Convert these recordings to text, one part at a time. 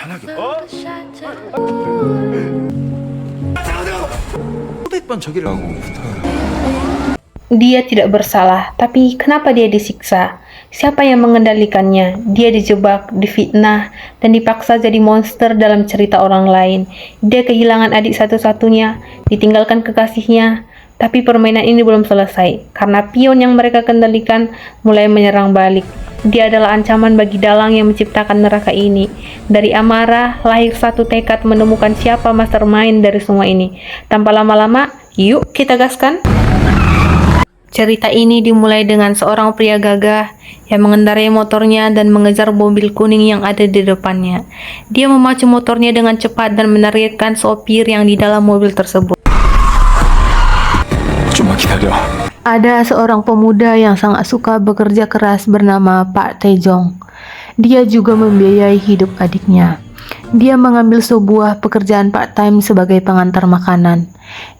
편하게. 초대반 저기를 하고 부탁을. Dia tidak bersalah, tapi kenapa dia disiksa? Siapa yang mengendalikannya? Dia dijebak, difitnah, dan dipaksa jadi monster dalam cerita orang lain. Dia kehilangan adik satu-satunya, ditinggalkan kekasihnya. Tapi permainan ini belum selesai, karena pion yang mereka kendalikan mulai menyerang balik. Dia adalah ancaman bagi dalang yang menciptakan neraka ini. Dari amarah, lahir satu tekad menemukan siapa mastermind dari semua ini. Tanpa lama-lama, yuk kita gaskan! Cerita ini dimulai dengan seorang pria gagah yang mengendarai motornya dan mengejar mobil kuning yang ada di depannya. Dia memacu motornya dengan cepat dan menargetkan sopir yang di dalam mobil tersebut. 좀만 기다려. Ada seorang pemuda yang sangat suka bekerja keras bernama Pak Taejong. Dia juga membiayai hidup adiknya. Dia mengambil sebuah pekerjaan part-time sebagai pengantar makanan.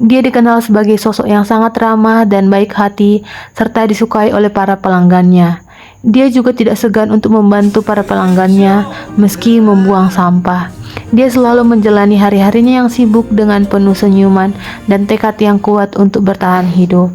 Dia dikenal sebagai sosok yang sangat ramah dan baik hati, serta disukai oleh para pelanggannya. Dia juga tidak segan untuk membantu para pelanggannya, meski membuang sampah. Dia selalu menjalani hari-harinya yang sibuk dengan penuh senyuman dan tekad yang kuat untuk bertahan hidup.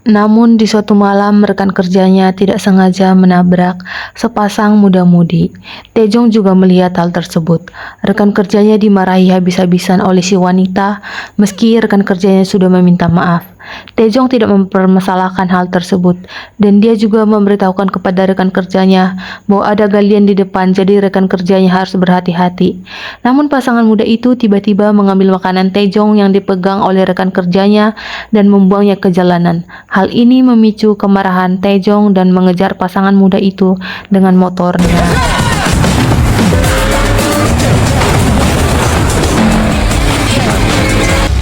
Namun di suatu malam rekan kerjanya tidak sengaja menabrak sepasang muda-mudi. Taejong juga melihat hal tersebut. Rekan kerjanya dimarahi habis-habisan oleh si wanita meski rekan kerjanya sudah meminta maaf. Taejong tidak mempermasalahkan hal tersebut dan dia juga memberitahukan kepada rekan kerjanya bahwa ada galian di depan, jadi rekan kerjanya harus berhati-hati. Namun pasangan muda itu tiba-tiba mengambil makanan Taejong yang dipegang oleh rekan kerjanya dan membuangnya ke jalanan. Hal ini memicu kemarahan Taejong dan mengejar pasangan muda itu dengan motornya.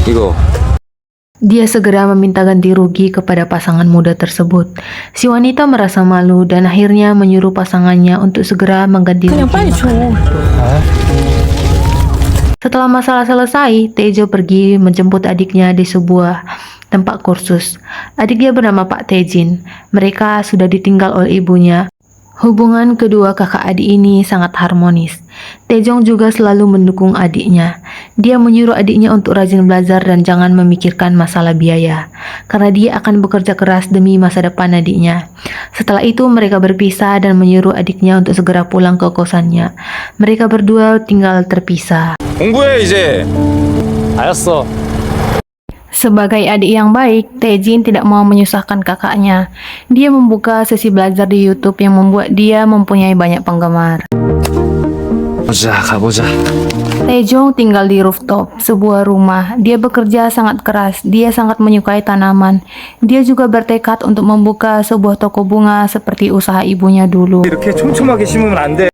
이거 Dia segera meminta ganti rugi kepada pasangan muda tersebut. Si wanita merasa malu dan akhirnya menyuruh pasangannya untuk segera mengganti rugi. Setelah masalah selesai, Taejo pergi menjemput adiknya di sebuah tempat kursus. Adiknya bernama Pak Taejin. Mereka sudah ditinggal oleh ibunya. Hubungan kedua kakak adik ini sangat harmonis. Taejong juga selalu mendukung adiknya. Dia menyuruh adiknya untuk rajin belajar dan jangan memikirkan masalah biaya, karena dia akan bekerja keras demi masa depan adiknya. Setelah itu mereka berpisah dan menyuruh adiknya untuk segera pulang ke kosannya. Mereka berdua tinggal terpisah. 공부해 이제. 알았어. Sebagai adik yang baik, Taejin tidak mau menyusahkan kakaknya. Dia membuka sesi belajar di YouTube yang membuat dia mempunyai banyak penggemar. 보자 가보자. Taejong tinggal di rooftop sebuah rumah. Dia bekerja sangat keras. Dia sangat menyukai tanaman. Dia juga bertekad untuk membuka sebuah toko bunga seperti usaha ibunya dulu. 이렇게 촘촘하게 심으면 안 돼.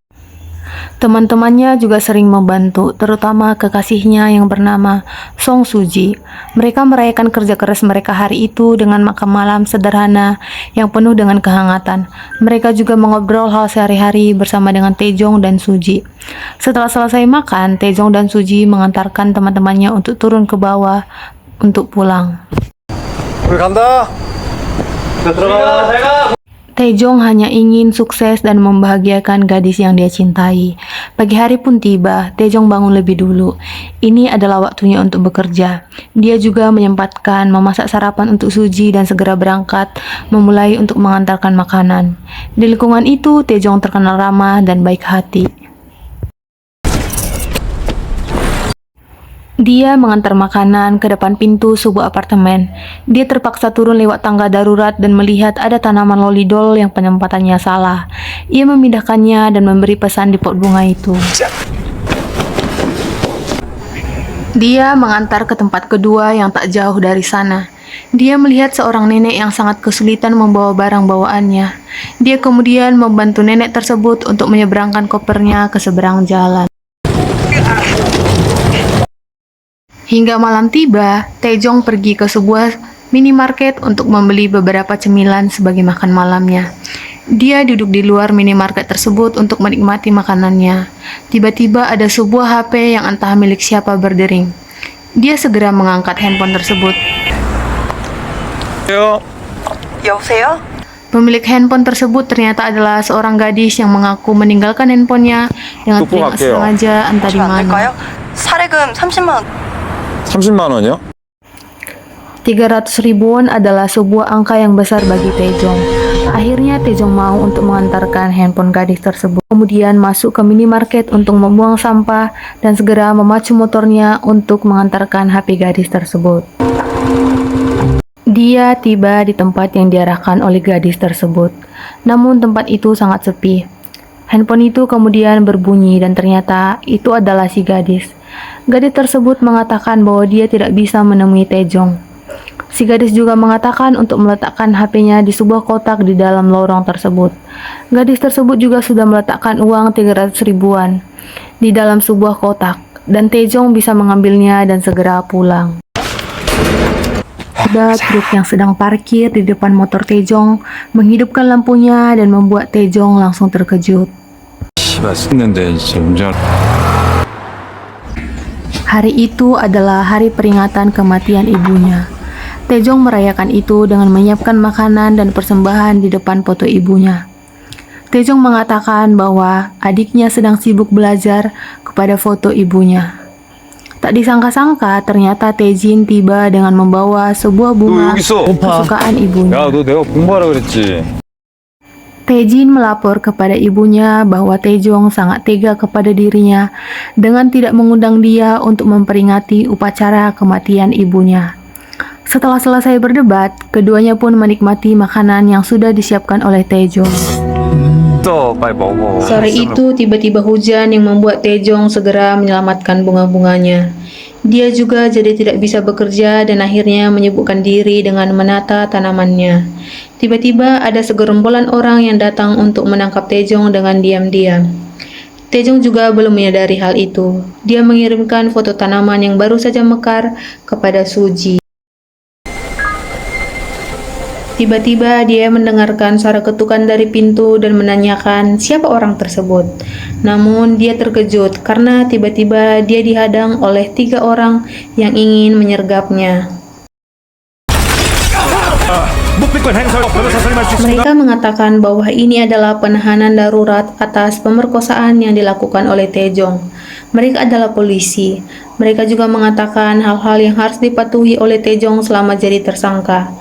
Teman-temannya juga sering membantu, terutama kekasihnya yang bernama Song Suji. Mereka merayakan kerja keras mereka hari itu dengan makan malam sederhana yang penuh dengan kehangatan. Mereka juga mengobrol hal sehari-hari bersama dengan Taejong dan Suji. Setelah selesai makan, Taejong dan Suji mengantarkan teman-temannya untuk turun ke bawah untuk pulang. 우리 간다. 들어가. 잘 가. Taejong hanya ingin sukses dan membahagiakan gadis yang dia cintai. Pagi hari pun tiba, Taejong bangun lebih dulu. Ini adalah waktunya untuk bekerja. Dia juga menyempatkan memasak sarapan untuk Suji dan segera berangkat, memulai untuk mengantarkan makanan. Di lingkungan itu, Taejong terkenal ramah dan baik hati. Dia mengantar makanan ke depan pintu sebuah apartemen. Dia terpaksa turun lewat tangga darurat dan melihat ada tanaman lolidol yang penempatannya salah. Ia memindahkannya dan memberi pesan di pot bunga itu. Dia mengantar ke tempat kedua yang tak jauh dari sana. Dia melihat seorang nenek yang sangat kesulitan membawa barang bawaannya. Dia kemudian membantu nenek tersebut untuk menyeberangkan kopernya ke seberang jalan. Hingga malam tiba, Taejong pergi ke sebuah minimarket untuk membeli beberapa cemilan sebagai makan malamnya. Dia duduk di luar minimarket tersebut untuk menikmati makanannya. Tiba-tiba ada sebuah HP yang entah milik siapa berdering. Dia segera mengangkat handphone tersebut. 여보세요? 여보세요? Pemilik handphone tersebut ternyata adalah seorang gadis yang mengaku meninggalkan handphonenya dengan Tuku tidak 할게요. sengaja entah di 주면 안 mana. 될까요? 사례금 30만 원. 30만 원이요? 300 ribuan adalah sebuah angka yang besar bagi Taejong. Akhirnya Taejong mau untuk mengantarkan handphone gadis tersebut. Kemudian masuk ke minimarket untuk membuang sampah dan segera memacu motornya untuk mengantarkan HP gadis tersebut. Dia tiba di tempat yang diarahkan oleh gadis tersebut. Namun tempat itu sangat sepi. Handphone itu kemudian berbunyi dan ternyata itu adalah si gadis. Gadis tersebut mengatakan bahwa dia tidak bisa menemui Taejong. Si gadis juga mengatakan untuk meletakkan HP-nya di sebuah kotak di dalam lorong tersebut. Gadis tersebut juga sudah meletakkan uang 300 ribuan di dalam sebuah kotak dan Taejong bisa mengambilnya dan segera pulang. Tiba truk yang sedang parkir di depan motor Taejong menghidupkan lampunya dan membuat Taejong langsung terkejut. 맛있는데 진짜 운전. Hari itu adalah hari peringatan kematian ibunya. Taejong merayakan itu dengan menyiapkan makanan dan persembahan di depan foto ibunya. Taejong mengatakan bahwa adiknya sedang sibuk belajar kepada foto ibunya. Tak disangka-sangka ternyata Taejin tiba dengan membawa sebuah bunga 여기 있어. kesukaan ibunya. 야, 너 내가 공부하라 그랬지. Taejin melapor kepada ibunya bahwa Taejong sangat tega kepada dirinya dengan tidak mengundang dia untuk memperingati upacara kematian ibunya. Setelah selesai berdebat, keduanya pun menikmati makanan yang sudah disiapkan oleh Taejong. 또 빨리 먹어. Sore itu tiba-tiba hujan yang membuat Taejong segera menyelamatkan bunga-bunganya. Dia juga jadi tidak bisa bekerja dan akhirnya menyibukkan diri dengan menata tanamannya. Tiba-tiba ada segerombolan orang yang datang untuk menangkap Taejong dengan diam-diam. Taejong juga belum menyadari hal itu. Dia mengirimkan foto tanaman yang baru saja mekar kepada Suji. Tiba-tiba dia mendengarkan suara ketukan dari pintu dan menanyakan siapa orang tersebut. Namun dia terkejut karena tiba-tiba dia dihadang oleh 3 orang yang ingin menyergapnya. Mereka mengatakan bahwa ini adalah penahanan darurat atas pemerkosaan yang dilakukan oleh Taejong. Mereka adalah polisi. Mereka juga mengatakan hal-hal yang harus dipatuhi oleh Taejong selama jadi tersangka.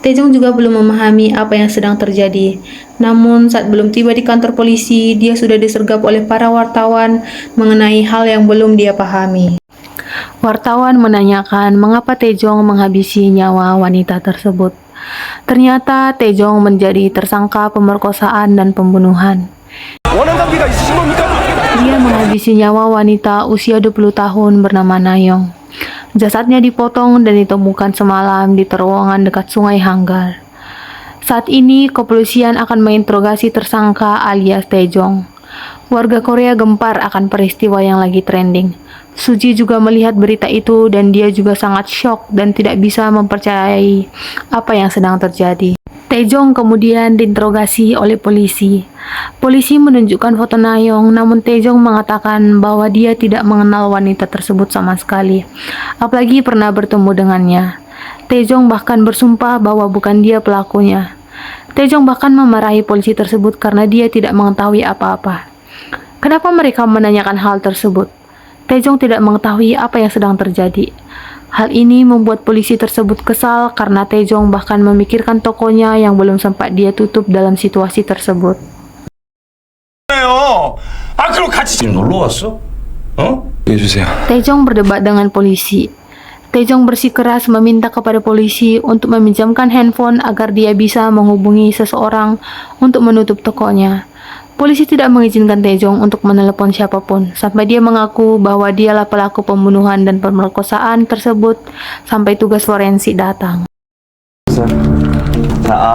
Taejong juga belum memahami apa yang sedang terjadi. Namun saat belum tiba di kantor polisi, dia sudah disergap oleh para wartawan mengenai hal yang belum dia pahami. Wartawan menanyakan mengapa Taejong menghabisi nyawa wanita tersebut. Ternyata Taejong menjadi tersangka pemerkosaan dan pembunuhan. Dia menghabisi nyawa wanita usia 20 tahun bernama Nayong. Jasadnya dipotong dan ditemukan semalam di terowongan dekat Sungai Hanggar. Saat ini, kepolisian akan menginterogasi tersangka alias Taejong. Warga Korea gempar akan peristiwa yang lagi trending. Suji juga melihat berita itu dan dia juga sangat syok dan tidak bisa mempercayai apa yang sedang terjadi. Taejong kemudian diinterogasi oleh polisi. Polisi menunjukkan foto Nayong, namun Taejong mengatakan bahwa dia tidak mengenal wanita tersebut sama sekali, apalagi pernah bertemu dengannya. Taejong bahkan bersumpah bahwa bukan dia pelakunya. Taejong bahkan memarahi polisi tersebut karena dia tidak mengetahui apa-apa. Kenapa mereka menanyakan hal tersebut? Taejong tidak mengetahui apa yang sedang terjadi. Hal ini membuat polisi tersebut kesal karena Taejong bahkan memikirkan tokonya yang belum sempat dia tutup dalam situasi tersebut. 그럼 같이 지금 놀러 왔어? 해주세요. Taejong berdebat dengan polisi. Taejong bersikeras meminta kepada polisi untuk meminjamkan handphone agar dia bisa menghubungi seseorang untuk menutup tokonya. Polisi tidak mengizinkan Taejong untuk menelepon siapapun, sampai dia mengaku bahwa dialah pelaku pembunuhan dan pemerkosaan tersebut sampai tugas forensik datang.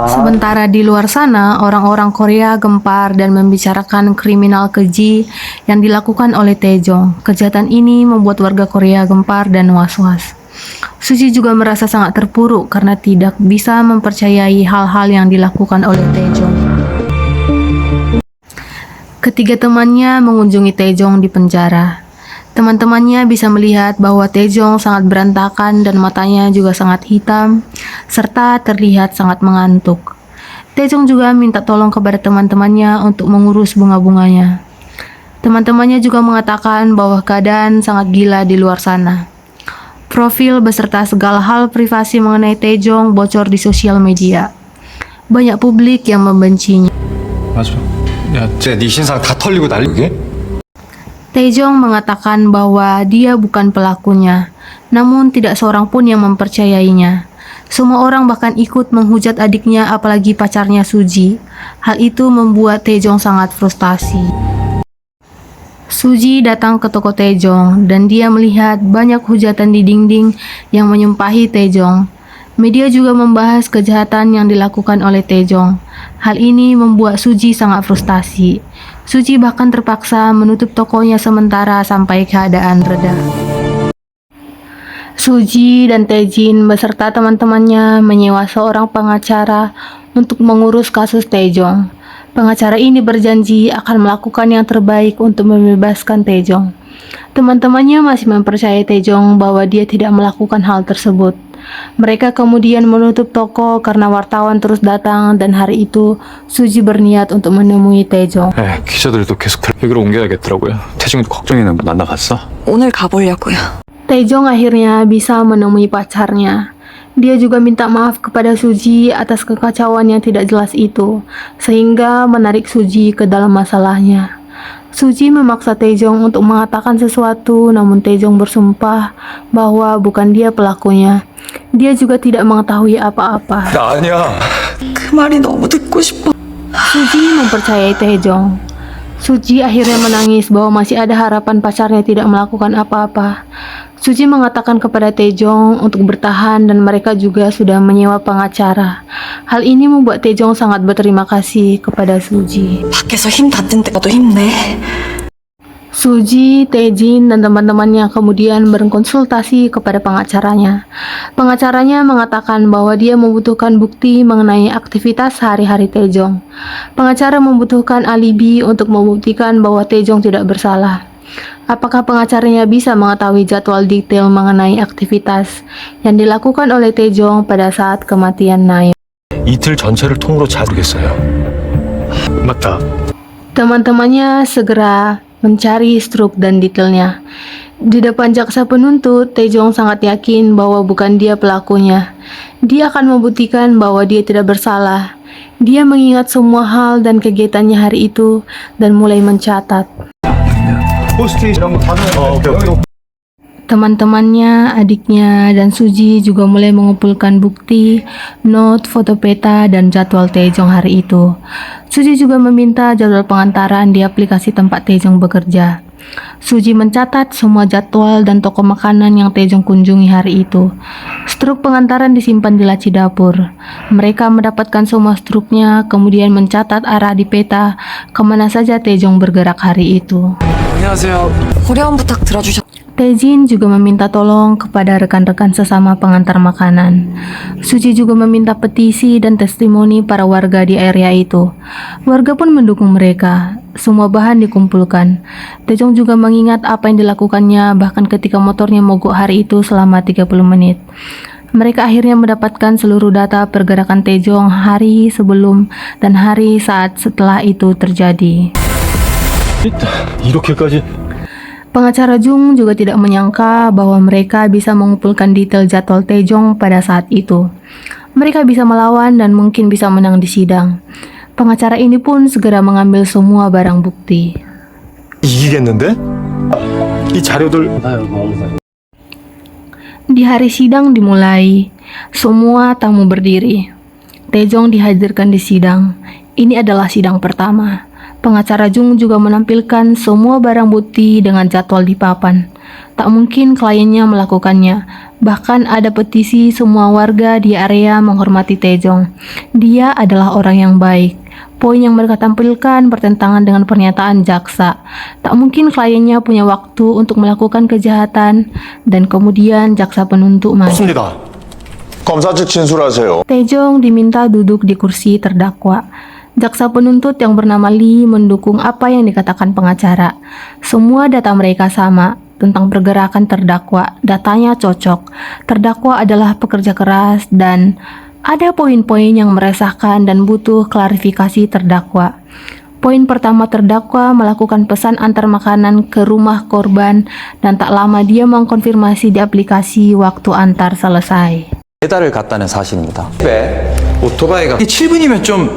Sementara di luar sana, orang-orang Korea gempar dan membicarakan kriminal keji yang dilakukan oleh Taejong. Kejahatan ini membuat warga Korea gempar dan was-was. Suji juga merasa sangat terpuruk karena tidak bisa mempercayai hal-hal yang dilakukan oleh Taejong. Ketiga temannya mengunjungi Taejong di penjara. Teman-temannya bisa melihat bahwa Taejong sangat berantakan dan matanya juga sangat hitam, serta terlihat sangat mengantuk. Taejong juga minta tolong kepada teman-temannya untuk mengurus bunga-bunganya. Teman-temannya juga mengatakan bahwa keadaan sangat gila di luar sana. Profil beserta segala hal privasi mengenai Taejong bocor di sosial media. Banyak publik yang membencinya. 맞아. 야, 진짜 네 신상 다 털리고 난리 그게? Taejong mengatakan bahwa dia bukan pelakunya, namun tidak seorang pun yang mempercayainya. Semua orang bahkan ikut menghujat adiknya, apalagi pacarnya Suji. Hal itu membuat Taejong sangat frustasi. Suji datang ke toko Taejong dan dia melihat banyak hujatan di dinding yang menyumpahi Taejong. Media juga membahas kejahatan yang dilakukan oleh Taejong. Hal ini membuat Suji sangat frustasi. Suji bahkan terpaksa menutup tokonya sementara sampai keadaan reda. Suji dan Taejin beserta teman-temannya menyewa seorang pengacara untuk mengurus kasus Taejong. Pengacara ini berjanji akan melakukan yang terbaik untuk membebaskan Taejong. Teman-temannya masih mempercayai Taejong bahwa dia tidak melakukan hal tersebut. Mereka kemudian menutup toko karena wartawan terus datang dan hari itu Suji berniat untuk menemui Taejong. 에, 기자들도 계속 여기로 옮겨야겠더라고요. 태중이도 걱정이는 만나봤어? 오늘 가보려고요. Taejong akhirnya bisa menemui pacarnya. Dia juga minta maaf kepada Suji atas kekacauan yang tidak jelas itu, sehingga menarik Suji ke dalam masalahnya. Suji memaksa Taejong untuk mengatakan sesuatu, namun Taejong bersumpah bahwa bukan dia pelakunya. Dia juga tidak mengetahui apa-apa. 나 아니야. 그 말이 너무 듣고 싶어. Suji mempercayai Taejong. Suji akhirnya menangis bahwa masih ada harapan pacarnya tidak melakukan apa-apa. Suji mengatakan kepada Taejong untuk bertahan dan mereka juga sudah menyewa pengacara. Hal ini membuat Taejong sangat berterima kasih kepada Suji. 밖에서 힘 닿는 때가 또 힘내. Suji, Taejin, dan teman-temannya kemudian berkonsultasi kepada pengacaranya. Pengacaranya mengatakan bahwa dia membutuhkan bukti mengenai aktivitas sehari-hari Taejong. Pengacara membutuhkan alibi untuk membuktikan bahwa Taejong tidak bersalah. Apakah pengacaranya bisa mengetahui jadwal detail mengenai aktivitas yang dilakukan oleh Taejong pada saat kematian Nayeon? 이틀 전체를 통으로 자르겠어요. 맞다. Teman-temannya segera mencari struk dan detailnya. Di depan jaksa penuntut, Taejong sangat yakin bahwa bukan dia pelakunya. Dia akan membuktikan bahwa dia tidak bersalah. Dia mengingat semua hal dan kegiatannya hari itu dan mulai mencatat. 포스트잇 이런 거 다 넣어. 오케이. Teman-temannya, adiknya, dan Suji juga mulai mengumpulkan bukti, note, foto peta, dan jadwal Taejong hari itu. Suji juga meminta jadwal pengantaran di aplikasi tempat Taejong bekerja. Suji mencatat semua jadwal dan toko makanan yang Taejong kunjungi hari itu. Struk pengantaran disimpan di laci dapur. Mereka mendapatkan semua struknya, kemudian mencatat arah di peta kemana saja Taejong bergerak hari itu. 고려한 부탁 들어주셨. Taejin juga meminta tolong kepada rekan-rekan sesama pengantar makanan. Suji juga meminta petisi dan testimoni para warga di area itu. Warga pun mendukung mereka. Semua bahan dikumpulkan. Taejong juga mengingat apa yang dilakukannya bahkan ketika motornya mogok hari itu selama 30 menit. Mereka akhirnya mendapatkan seluruh data pergerakan Taejong hari sebelum dan hari saat setelah itu terjadi. 이렇게까지 Pengacara Jung juga tidak menyangka bahwa mereka bisa mengumpulkan detail jadwal Taejong pada saat itu. Mereka bisa melawan dan mungkin bisa menang di sidang. Pengacara ini pun segera mengambil semua barang bukti. 이기겠는데? 이 자료들 Di hari sidang dimulai, semua tamu berdiri. Taejong dihadirkan di sidang. Ini adalah sidang pertama. Pengacara Jung juga menampilkan semua barang bukti dengan jadwal di papan. Tak mungkin kliennya melakukannya. Bahkan ada petisi semua warga di area menghormati Taejong. Dia adalah orang yang baik. Poin yang mereka tampilkan bertentangan dengan pernyataan jaksa. Tak mungkin kliennya punya waktu untuk melakukan kejahatan dan kemudian jaksa penuntut maju. 맞습니다. 검사 측 진술하세요. Taejong diminta duduk di kursi terdakwa. Jaksa penuntut yang bernama Lee mendukung apa yang dikatakan pengacara. Semua data mereka sama tentang pergerakan terdakwa. Datanya cocok. Terdakwa adalah pekerja keras dan Ada poin-poin yang meresahkan dan butuh klarifikasi terdakwa. Poin pertama, terdakwa melakukan pesan antar makanan ke rumah korban dan tak lama dia mengkonfirmasi di aplikasi waktu antar selesai. 배달을 갔다는 사실입니다. 오토바이가 7분이면 좀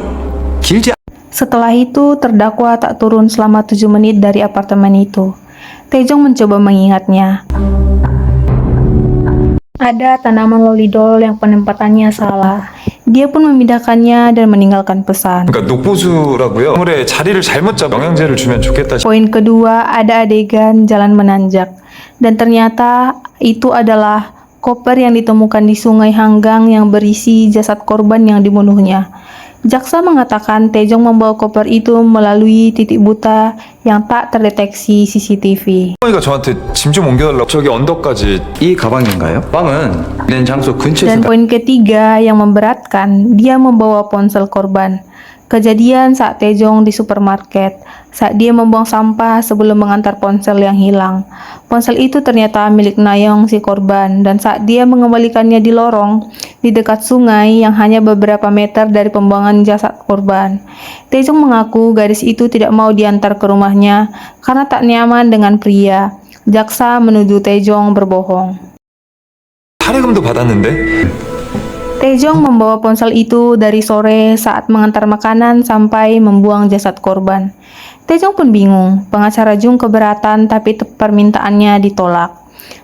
길지 Setelah itu, terdakwa tak turun selama 7 menit dari apartemen itu. Taejong mencoba mengingatnya. Ada tanaman lolidol yang penempatannya salah. Dia pun memindahkannya dan meninggalkan pesan. 그러니까 녹보수라고요. 물에 자리를 잘못 잡 영양제를 주면 좋겠다. Poin kedua, ada adegan jalan menanjak. Dan ternyata itu adalah koper yang ditemukan di sungai Hanggang yang berisi jasad korban yang dibunuhnya. Jaksa mengatakan Taejong membawa koper itu melalui titik buta yang tak terdeteksi CCTV. 어머니가 저한테 짐 좀 옮겨달라고 저기 언덕까지. 이 가방인가요? 가방은 낸 장소 근처에서 Dan poin ketiga yang memberatkan, dia membawa ponsel korban. Kejadian saat Taejong di supermarket, saat dia membuang sampah sebelum mengantar ponsel yang hilang. Ponsel itu ternyata milik Nayong si korban, dan saat dia mengembalikannya di lorong, di dekat sungai yang hanya beberapa meter dari pembuangan jasad korban. Taejong mengaku gadis itu tidak mau diantar ke rumahnya karena tak nyaman dengan pria. Jaksa menuduh Taejong berbohong. 할애금도 받았는데. Taejong membawa ponsel itu dari sore saat mengantar makanan sampai membuang jasad korban. Taejong pun bingung, pengacara Jung keberatan tapi permintaannya ditolak.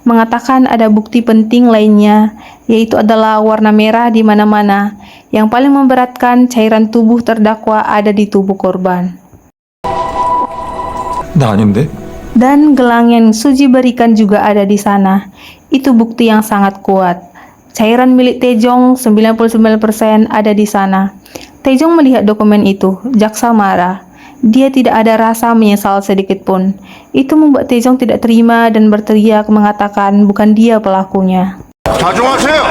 Mengatakan ada bukti penting lainnya, yaitu adalah warna merah di mana-mana. Yang paling memberatkan, cairan tubuh terdakwa ada di tubuh korban. 나 아닌데? Dan gelang yang Suji berikan juga ada di sana. Itu bukti yang sangat kuat. Cairan milik Taejong 99% ada di sana. Taejong melihat dokumen itu. Jaksa marah. Dia tidak ada rasa menyesal sedikit pun. Itu membuat Taejong tidak terima dan berteriak mengatakan bukan dia pelakunya. 자중하세요.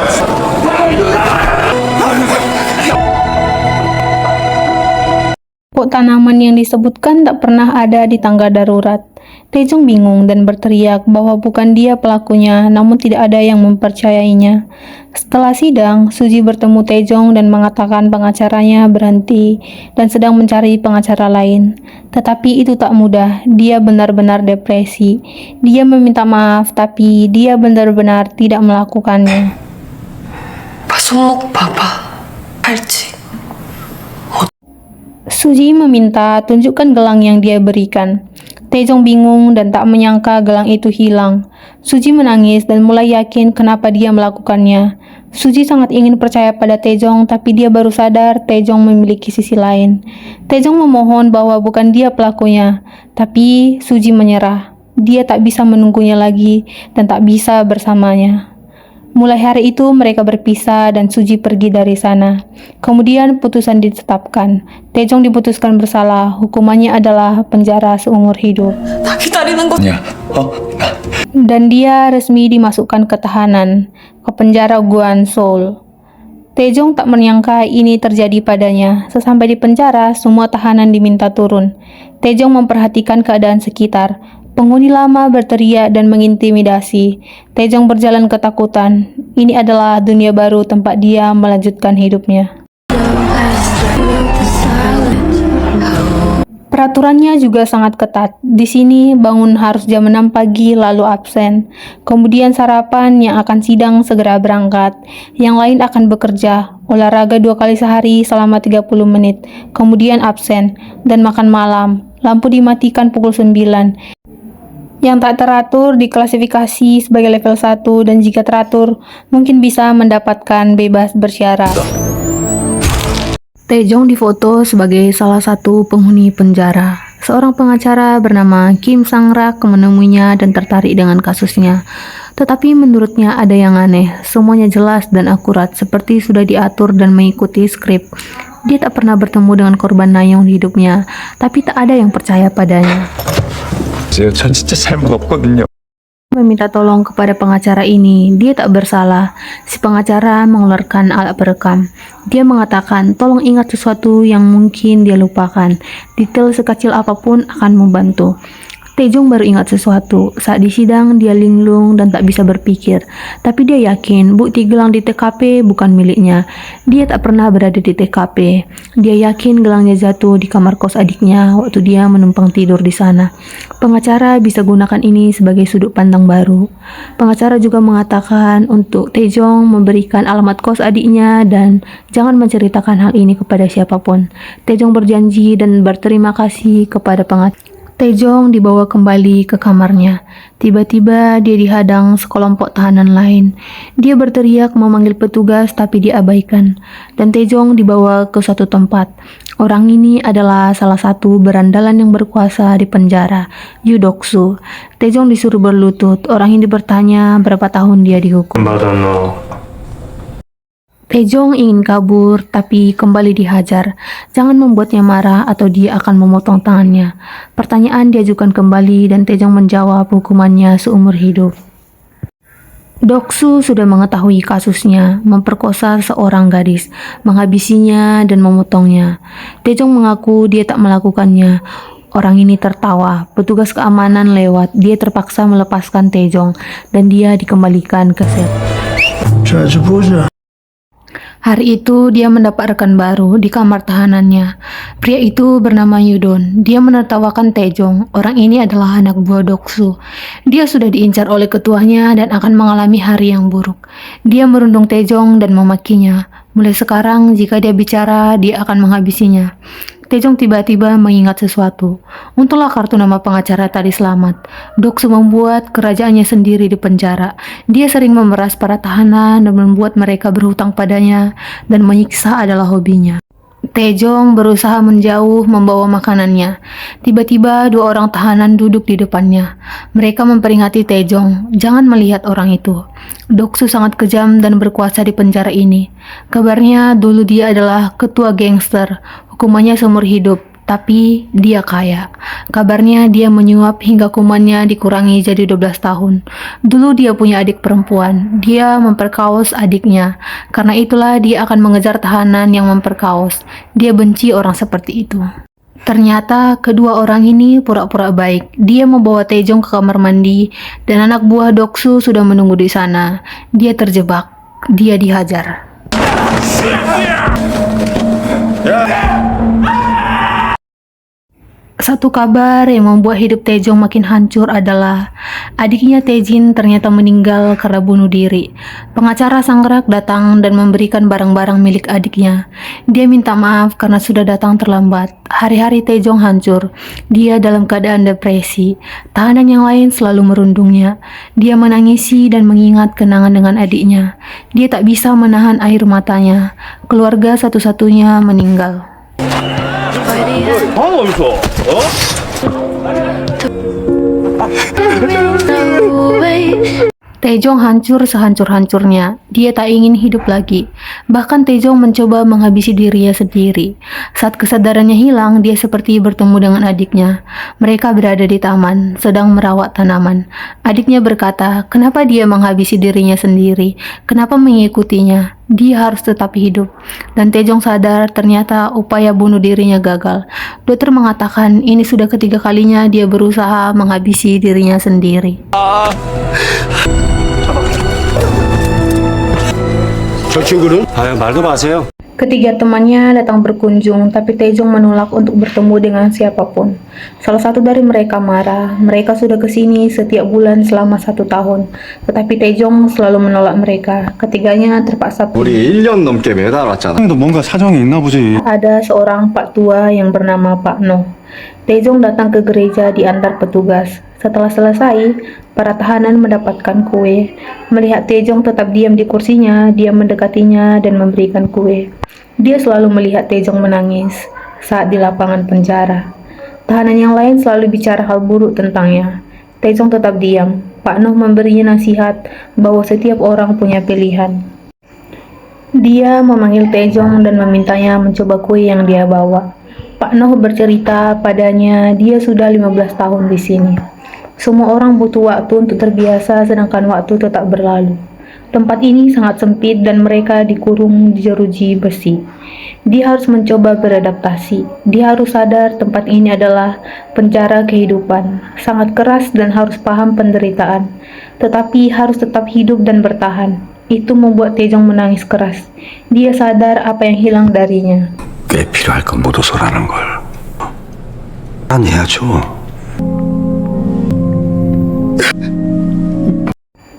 Pokok tanaman yang disebutkan tak pernah ada di tangga darurat. Taejong bingung dan berteriak bahwa bukan dia pelakunya, namun tidak ada yang mempercayainya. Setelah sidang, Suji bertemu Taejong dan mengatakan pengacaranya berhenti dan sedang mencari pengacara lain. Tetapi itu tak mudah, dia benar-benar depresi. Dia meminta maaf, tapi dia benar-benar tidak melakukannya. 손목 봐봐. 팔찌. Suji meminta tunjukkan gelang yang dia berikan. Taejong bingung dan tak menyangka gelang itu hilang. Suji menangis dan mulai yakin kenapa dia melakukannya. Suji sangat ingin percaya pada Taejong, tapi dia baru sadar Taejong memiliki sisi lain. Taejong memohon bahwa bukan dia pelakunya, tapi Suji menyerah. Dia tak bisa menunggunya lagi dan tak bisa bersamanya. Mulai hari itu mereka berpisah dan Suji pergi dari sana. Kemudian putusan ditetapkan. Taejong diputuskan bersalah. Hukumannya adalah penjara seumur hidup. 나 기다리는 거. 야, Dan dia resmi dimasukkan ke tahanan, ke penjara Guan Seoul. Taejong tak menyangka ini terjadi padanya. Sesampai di penjara, semua tahanan diminta turun. Taejong memperhatikan keadaan sekitar. Penghuni lama berteriak dan mengintimidasi. Taejong berjalan ketakutan. Ini adalah dunia baru tempat dia melanjutkan hidupnya. Peraturannya juga sangat ketat. Di sini bangun harus jam 6 pagi lalu absen. Kemudian sarapan yang akan sidang segera berangkat. Yang lain akan bekerja. Olahraga 2 kali sehari selama 30 menit. Kemudian absen dan makan malam. Lampu dimatikan pukul 9. Yang tak teratur diklasifikasi sebagai level 1 dan jika teratur mungkin bisa mendapatkan bebas bersyarat. Taejong difoto sebagai salah satu penghuni penjara. Seorang pengacara bernama Kim Sang-rak menemuinya dan tertarik dengan kasusnya. Tetapi menurutnya ada yang aneh. Semuanya jelas dan akurat seperti sudah diatur dan mengikuti skrip. Dia tak pernah bertemu dengan korban Nayong di hidupnya, tapi tak ada yang percaya padanya. 전 진짜 잘못 없거든요. Meminta tolong kepada pengacara ini, dia tak bersalah. Si pengacara mengeluarkan alat perekam. Dia mengatakan, tolong ingat sesuatu yang mungkin dia lupakan. Detail sekecil apapun akan membantu. Taejong baru ingat sesuatu. Saat di sidang, dia linglung dan tak bisa berpikir. Tapi dia yakin bukti gelang di TKP bukan miliknya. Dia tak pernah berada di TKP. Dia yakin gelangnya jatuh di kamar kos adiknya waktu dia menumpang tidur di sana. Pengacara bisa gunakan ini sebagai sudut pandang baru. Pengacara juga mengatakan untuk Taejong memberikan alamat kos adiknya dan jangan menceritakan hal ini kepada siapapun. Taejong berjanji dan berterima kasih kepada pengacara. Taejong dibawa kembali ke kamarnya. Tiba-tiba dia dihadang sekelompok tahanan lain. Dia berteriak memanggil petugas tapi diabaikan. Dan Taejong dibawa ke suatu tempat. Orang ini adalah salah satu berandalan yang berkuasa di penjara, Yu Doksu. Taejong disuruh berlutut. Orang ini bertanya berapa tahun dia dihukum. Taejong ingin kabur, tapi kembali dihajar. Jangan membuatnya marah atau dia akan memotong tangannya. Pertanyaan diajukan kembali dan Taejong menjawab hukumannya seumur hidup. Doksu sudah mengetahui kasusnya, memperkosa seorang gadis, menghabisinya dan memotongnya. Taejong mengaku dia tak melakukannya. Orang ini tertawa. Petugas keamanan lewat. Dia terpaksa melepaskan Taejong dan dia dikembalikan ke sel. Hari itu dia mendapat rekan baru di kamar tahanannya. Pria itu bernama Yudon. Dia menertawakan Taejong. Orang ini adalah anak buah Doksu. Dia sudah diincar oleh ketuanya dan akan mengalami hari yang buruk. Dia merundung Taejong dan memakinya. Mulai sekarang jika dia bicara, dia akan menghabisinya. Taejong tiba-tiba mengingat sesuatu. Untunglah kartu nama pengacara tadi selamat. Doksu membuat kerajaannya sendiri di penjara. Dia sering memeras para tahanan dan membuat mereka berhutang padanya, dan menyiksa adalah hobinya. Taejong berusaha menjauh membawa makanannya. Tiba-tiba dua orang tahanan duduk di depannya. Mereka memperingati Taejong, jangan melihat orang itu. Doksu sangat kejam dan berkuasa di penjara ini. Kabarnya dulu dia adalah ketua gangster. Hukumannya seumur hidup, tapi dia kaya. Kabarnya dia menyuap hingga hukumannya dikurangi jadi 12 tahun. Dulu dia punya adik perempuan. Dia memperkaos adiknya. Karena itulah dia akan mengejar tahanan yang memperkaos. Dia benci orang seperti itu. Ternyata kedua orang ini pura-pura baik. Dia membawa Taejong ke kamar mandi dan anak buah Doksu sudah menunggu di sana. Dia terjebak. Dia dihajar. Satu kabar yang membuat hidup Taejong makin hancur adalah adiknya Taejin ternyata meninggal karena bunuh diri. Pengacara Sangrak datang dan memberikan barang-barang milik adiknya. Dia minta maaf karena sudah datang terlambat. Hari-hari Taejong hancur. Dia dalam keadaan depresi. Tahanan yang lain selalu merundungnya. Dia menangisi dan mengingat kenangan dengan adiknya. Dia tak bisa menahan air matanya. Keluarga satu-satunya meninggal. Taejong hancur sehancur-hancurnya. Dia tak ingin hidup lagi. Bahkan Taejong mencoba menghabisi dirinya sendiri. Saat kesadarannya hilang, dia seperti bertemu dengan adiknya. Mereka berada di taman, sedang merawat tanaman. Adiknya berkata, kenapa dia menghabisi dirinya sendiri? Kenapa mengikutinya? Dia harus tetap hidup. Dan Taejong sadar ternyata upaya bunuh dirinya gagal. Dokter mengatakan ini sudah ketiga kalinya dia berusaha menghabisi dirinya sendiri. 저 친구는? 말도 마세요. Ketiga temannya datang berkunjung, tapi Taejong menolak untuk bertemu dengan siapapun. Salah satu dari mereka marah. Mereka sudah kesini setiap bulan selama 1 tahun, tetapi Taejong selalu menolak mereka. Ketiganya terpaksa pergi. 우리 1년 넘게 매달았잖아. 형도 뭔가 사정이 있나 보지. Ada seorang Pak Tua yang bernama Pak Noh. Taejong datang ke gereja diantar petugas. Setelah selesai, para tahanan mendapatkan kue. Melihat Taejong tetap diam di kursinya, dia mendekatinya dan memberikan kue. Dia selalu melihat Taejong menangis saat di lapangan penjara. Tahanan yang lain selalu bicara hal buruk tentangnya. Taejong tetap diam. Pak Noh memberinya nasihat bahwa setiap orang punya pilihan. Dia memanggil Taejong dan memintanya mencoba kue yang dia bawa. Pak Noh bercerita padanya dia sudah 15 tahun di sini. Semua orang butuh waktu untuk terbiasa, sedangkan waktu tetap berlalu. Tempat ini sangat sempit dan mereka dikurung di jeruji besi. Dia harus mencoba beradaptasi. Dia harus sadar tempat ini adalah penjara kehidupan, sangat keras dan harus paham penderitaan, tetapi harus tetap hidup dan bertahan. Itu membuat Taejong menangis keras. Dia sadar apa yang hilang darinya. 꽤 필요할 건 모도서라는 걸. 난 해야죠.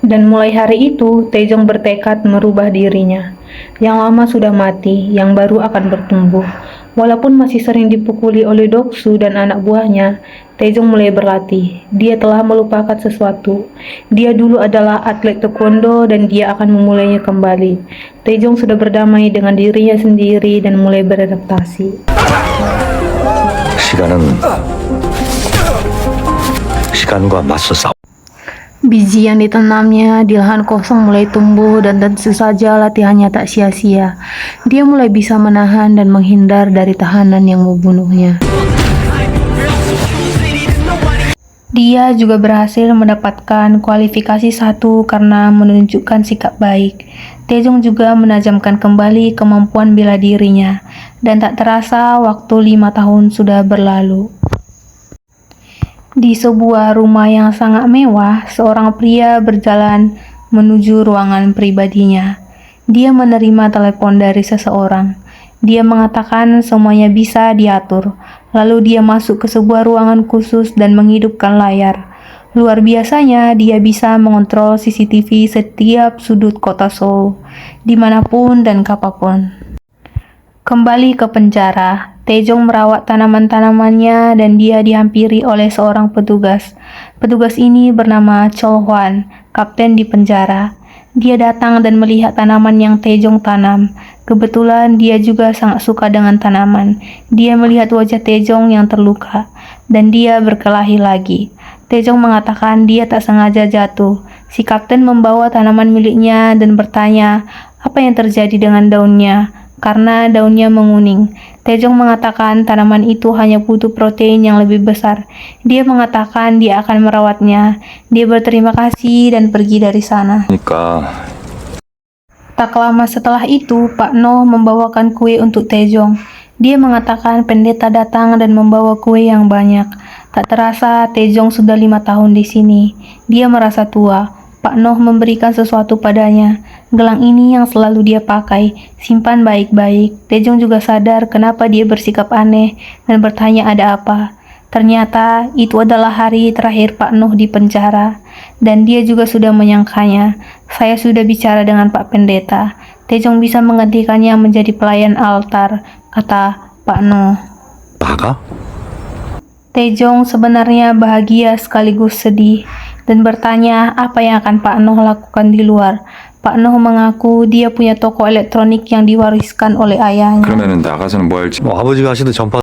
Dan mulai hari itu, Taejong bertekad merubah dirinya. Yang lama sudah mati, yang baru akan bertumbuh. Walaupun masih sering dipukuli oleh Doksu dan anak buahnya, Taejong mulai berlatih. Dia telah melupakan sesuatu. Dia dulu adalah atlet taekwondo dan dia akan memulainya kembali. Taejong sudah berdamai dengan dirinya sendiri dan mulai beradaptasi. 시간과 맞서 싸워. Biji yang ditanamnya di lahan kosong mulai tumbuh dan tentu saja latihannya tak sia-sia. Dia mulai bisa menahan dan menghindar dari tahanan yang membunuhnya. Dia juga berhasil mendapatkan kualifikasi 1 karena menunjukkan sikap baik. Taejong juga menajamkan kembali kemampuan bela dirinya, dan tak terasa waktu 5 tahun sudah berlalu. Di sebuah rumah yang sangat mewah, seorang pria berjalan menuju ruangan pribadinya. Dia menerima telepon dari seseorang. Dia mengatakan semuanya bisa diatur. Lalu dia masuk ke sebuah ruangan khusus dan menghidupkan layar. Luar biasanya, dia bisa mengontrol CCTV setiap sudut kota Seoul, dimanapun dan kapanpun. Kembali ke penjara, Taejong merawat tanaman-tanamannya dan dia dihampiri oleh seorang petugas. Petugas ini bernama Chol Hwan, kapten di penjara. Dia datang dan melihat tanaman yang Taejong tanam. Kebetulan dia juga sangat suka dengan tanaman. Dia melihat wajah Taejong yang terluka, dan dia berkelahi lagi. Taejong mengatakan dia tak sengaja jatuh. Si kapten membawa tanaman miliknya dan bertanya apa yang terjadi dengan daunnya, karena daunnya menguning. Taejong mengatakan tanaman itu hanya butuh protein yang lebih besar. Dia mengatakan dia akan merawatnya. Dia berterima kasih dan pergi dari sana. Tak lama setelah itu, Pak Noh membawakan kue untuk Taejong. Dia mengatakan pendeta datang dan membawa kue yang banyak. Tak terasa Taejong sudah 5 tahun di sini. Dia merasa tua. Pak Noh memberikan sesuatu padanya. Gelang ini yang selalu dia pakai, simpan baik-baik. Taejong juga sadar kenapa dia bersikap aneh dan bertanya ada apa. Ternyata itu adalah hari terakhir Pak Noh di penjara, dan dia juga sudah menyangkanya. Saya sudah bicara dengan Pak Pendeta. Taejong bisa menggantikannya menjadi pelayan altar, kata Pak Noh. 나가? Taejong sebenarnya bahagia sekaligus sedih dan bertanya apa yang akan Pak Noh lakukan di luar. Pak Noh mengaku dia punya toko elektronik yang diwariskan oleh ayahnya. 그러면은 나가서는 뭐 할지. 아버지가 하시는 전파.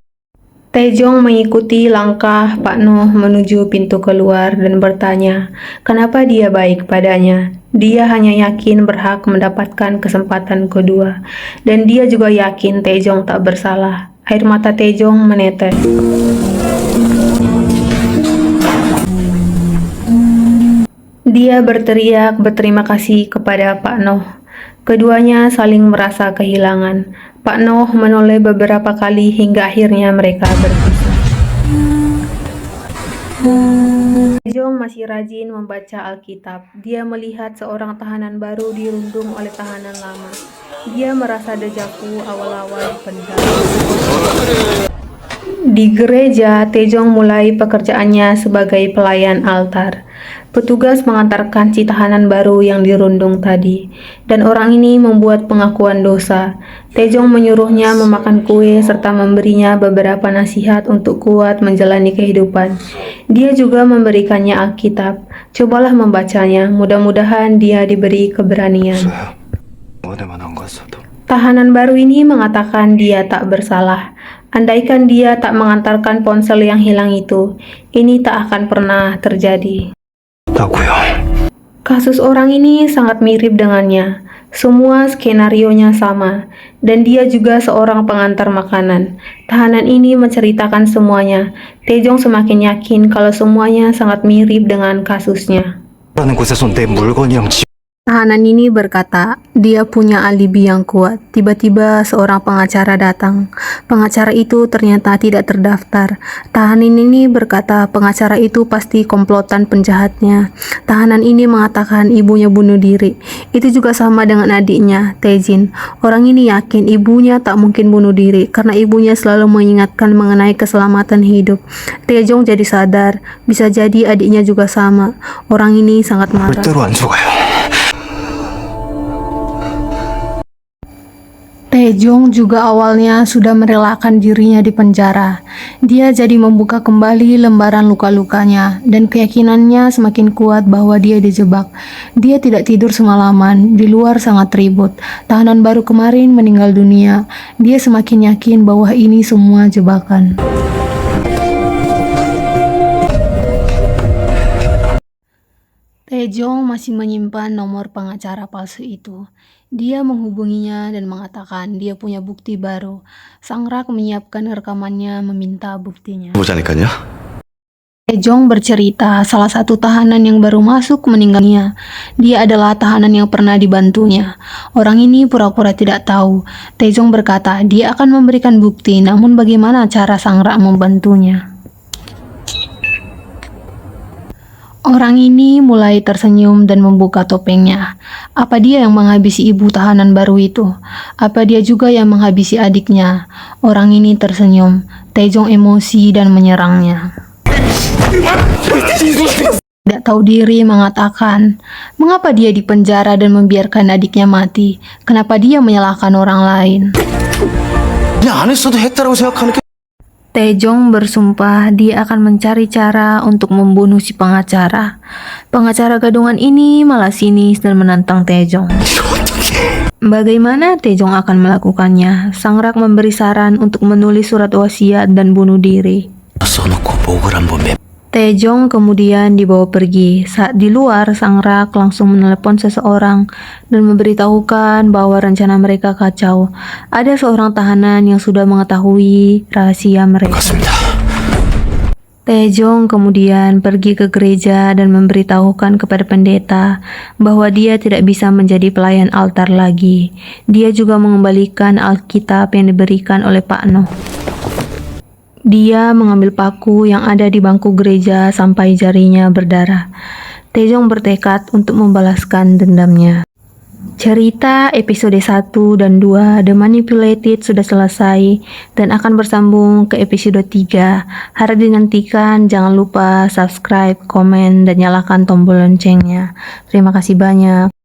Taejong mengikuti langkah Pak Noh menuju pintu keluar dan bertanya kenapa dia baik padanya. Dia hanya yakin berhak mendapatkan kesempatan kedua, dan dia juga yakin Taejong tak bersalah. Air mata Taejong menetes. Dia berteriak berterima kasih kepada Pak Noh. Keduanya saling merasa kehilangan. Pak Noh menoleh beberapa kali hingga akhirnya mereka berpisah. Taejong masih rajin membaca Alkitab. Dia melihat seorang tahanan baru dirundung oleh tahanan lama. Dia merasa dejavu awal-awal di penjara. Di gereja, Taejong mulai pekerjaannya sebagai pelayan altar. Petugas mengantarkan si tahanan baru yang dirundung tadi, dan orang ini membuat pengakuan dosa. Taejong menyuruhnya memakan kue serta memberinya beberapa nasihat untuk kuat menjalani kehidupan. Dia juga memberikannya Alkitab. Cobalah membacanya, mudah-mudahan dia diberi keberanian. Tahanan baru ini mengatakan dia tak bersalah. Andaikan dia tak mengantarkan ponsel yang hilang itu, ini tak akan pernah terjadi. Kasus orang ini sangat mirip dengannya. Semua skenarionya sama, dan dia juga seorang pengantar makanan. Tahanan ini menceritakan semuanya. Taejong semakin yakin kalau semuanya sangat mirip dengan kasusnya. Tahanan ini berkata, dia punya alibi yang kuat. Tiba-tiba seorang pengacara datang. Pengacara itu ternyata tidak terdaftar. Tahanan ini berkata pengacara itu pasti komplotan penjahatnya. Tahanan ini mengatakan ibunya bunuh diri. Itu juga sama dengan adiknya, Taejin. Orang ini yakin ibunya tak mungkin bunuh diri karena ibunya selalu mengingatkan mengenai keselamatan hidup. Taejong jadi sadar, bisa jadi adiknya juga sama. Orang ini sangat marah. 절대로 안 속아요. Taejong juga awalnya sudah merelakan dirinya di penjara. Dia jadi membuka kembali lembaran luka-lukanya dan keyakinannya semakin kuat bahwa dia dijebak. Dia tidak tidur semalaman, di luar sangat ribut. Tahanan baru kemarin meninggal dunia. Dia semakin yakin bahwa ini semua jebakan. Taejong masih menyimpan nomor pengacara palsu itu. Dia menghubunginya dan mengatakan dia punya bukti baru. Sang Rak menyiapkan rekamannya meminta buktinya. 보자니까요. Taejong bercerita salah satu tahanan yang baru masuk meninggalnya. Dia adalah tahanan yang pernah dibantunya. Orang ini pura-pura tidak tahu. Taejong berkata dia akan memberikan bukti, namun bagaimana cara Sang Rak membantunya? Orang ini mulai tersenyum dan membuka topengnya. Apa dia yang menghabisi ibu tahanan baru itu? Apa dia juga yang menghabisi adiknya? Orang ini tersenyum. Taejong emosi dan menyerangnya. Tidak tahu diri mengatakan, mengapa dia dipenjara dan membiarkan adiknya mati? Kenapa dia menyalahkan orang lain? 그냥 안 했어도 했다라고 생각하는 게 Taejong bersumpah dia akan mencari cara untuk membunuh si pengacara. Pengacara gadungan ini malah sinis dan menantang Taejong. Bagaimana Taejong akan melakukannya? Sang Rak memberi saran untuk menulis surat wasiat dan bunuh diri. 써놓고 목을 한번 매. Taejong kemudian dibawa pergi. Saat di luar, Sang Rak langsung menelepon seseorang dan memberitahukan bahwa rencana mereka kacau. Ada seorang tahanan yang sudah mengetahui rahasia mereka. 맞습니다. Taejong kemudian pergi ke gereja dan memberitahukan kepada pendeta bahwa dia tidak bisa menjadi pelayan altar lagi. Dia juga mengembalikan Alkitab yang diberikan oleh Pak Noh. Dia mengambil paku yang ada di bangku gereja sampai jarinya berdarah. Taejong bertekad untuk membalaskan dendamnya. Cerita episode 1 dan 2 The Manipulated sudah selesai dan akan bersambung ke episode 3. Harap dinantikan, jangan lupa subscribe, komen, dan nyalakan tombol loncengnya. Terima kasih banyak.